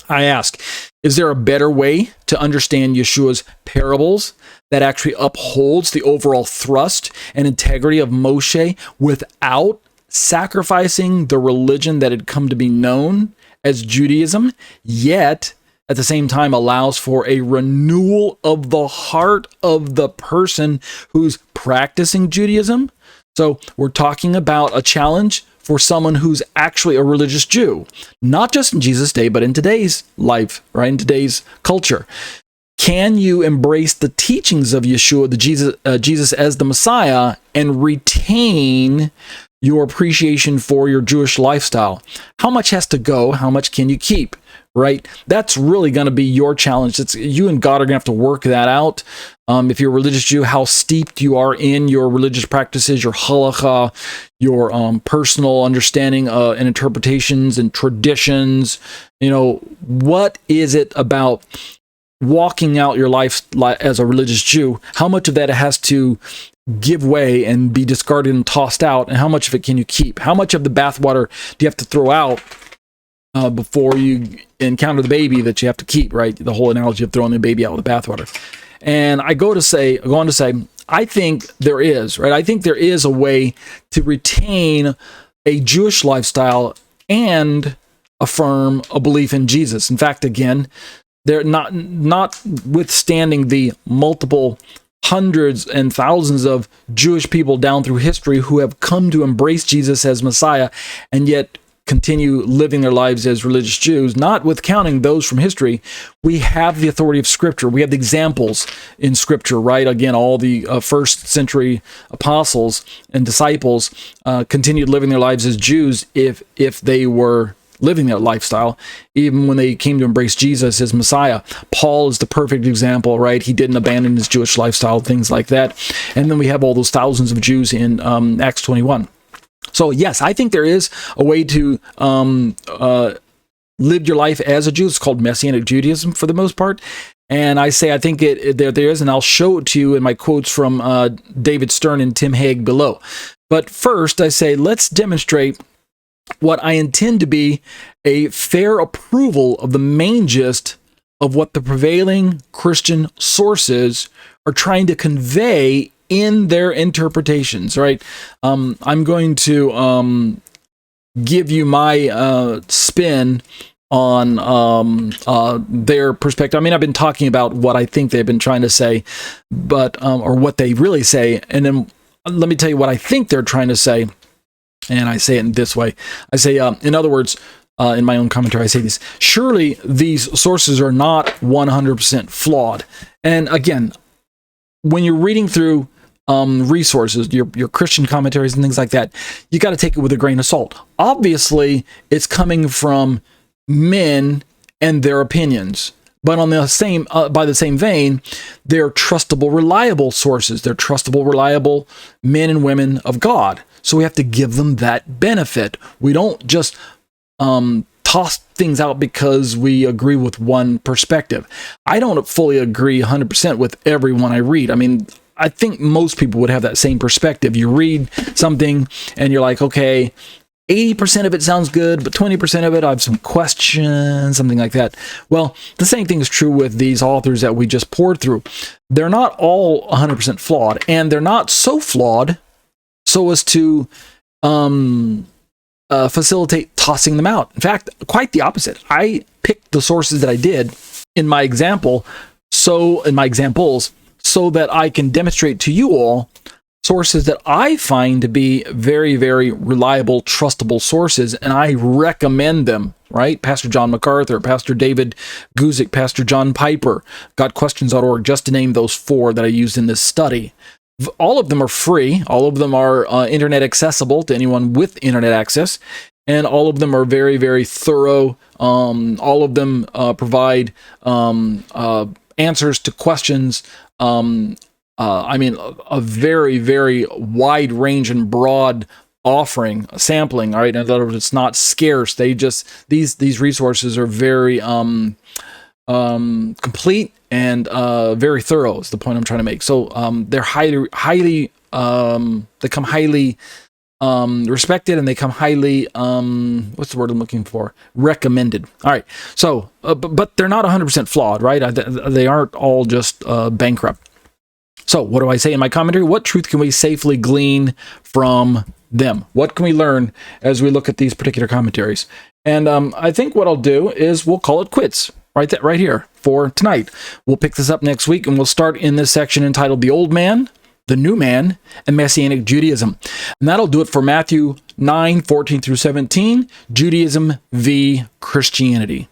I ask, is there a better way to understand Yeshua's parables that actually upholds the overall thrust and integrity of Moshe without sacrificing the religion that had come to be known as Judaism, yet at the same time allows for a renewal of the heart of the person who's practicing Judaism? So we're talking about a challenge for someone who's actually a religious Jew, not just in Jesus' day, but in today's life, right? In today's culture. Can you embrace the teachings of Yeshua, Jesus as the Messiah, and retain your appreciation for your Jewish lifestyle? How much has to go? How much can you keep? Right? That's really going to be your challenge. It's you and God are going to have to work that out. If you're a religious Jew, how steeped you are in your religious practices, your halakha, your personal understanding and interpretations and traditions. What is it about walking out your life as a religious Jew? How much of that has to give way and be discarded and tossed out, and how much of it can you keep? How much of the bathwater do you have to throw out before you encounter the baby that you have to keep, right? The whole analogy of throwing the baby out with the bathwater. And I go on to say, I think there is, right? I think there is a way to retain a Jewish lifestyle and affirm a belief in Jesus. In fact, again, they're notwithstanding the multiple hundreds and thousands of Jewish people down through history who have come to embrace Jesus as Messiah and yet continue living their lives as religious Jews, not withcounting those from history. We have the authority of Scripture. We have the examples in Scripture, right? Again, all the first century apostles and disciples continued living their lives as Jews if they were living that lifestyle, even when they came to embrace Jesus as Messiah. Paul is the perfect example, right? He didn't abandon his Jewish lifestyle, things like that. And then we have all those thousands of Jews in Acts 21. So yes, I think there is a way to live your life as a Jew. It's called Messianic Judaism for the most part. And I think there is, and I'll show it to you in my quotes from David Stern and Tim Hegg below. But first, I say, let's demonstrate what I intend to be a fair approval of the main gist of what the prevailing Christian sources are trying to convey in their interpretations, right? I'm going to give you my spin on their perspective. I mean, I've been talking about what I think they've been trying to say, but or what they really say, and then let me tell you what I think they're trying to say. And I say it in this way. I say, in other words, in my own commentary, I say this: surely these sources are not 100% flawed. And again, when you're reading through resources, your Christian commentaries and things like that, you got to take it with a grain of salt. Obviously, it's coming from men and their opinions. But on the same, by the same vein, they're trustable, reliable sources. They're trustable, reliable men and women of God. So we have to give them that benefit. We don't just toss things out because we agree with one perspective. I don't fully agree 100% with everyone I read. I mean, I think most people would have that same perspective. You read something and you're like, okay, 80% of it sounds good, but 20% of it, I have some questions, something like that. Well, the same thing is true with these authors that we just poured through. They're not all 100% flawed, and they're not so flawed so as to facilitate tossing them out. In fact, quite the opposite. I picked the sources that I did in my examples, so that I can demonstrate to you all sources that I find to be very, very reliable, trustable sources, and I recommend them, right? Pastor John MacArthur, Pastor David Guzik, Pastor John Piper, GotQuestions.org, just to name those four that I used in this study. All of them are free. All of them are internet accessible to anyone with internet access, and all of them are very, very thorough. All of them provide answers to questions. A very, very wide range and broad offering, sampling. All right, in other words, it's not scarce. They just these resources are very complete and very thorough. Is the point I'm trying to make. So they're highly they come highly respected, and they come highly, what's the word I'm looking for? Recommended. All right. So, but they're not 100% flawed, right? They aren't all just bankrupt. So what do I say in my commentary? What truth can we safely glean from them? What can we learn as we look at these particular commentaries? And I think what I'll do is we'll call it quits right here for tonight. We'll pick this up next week, and we'll start in this section entitled The Old Man, the New Man, and Messianic Judaism. And that'll do it for Matthew 9:14 through 17, Judaism v. Christianity.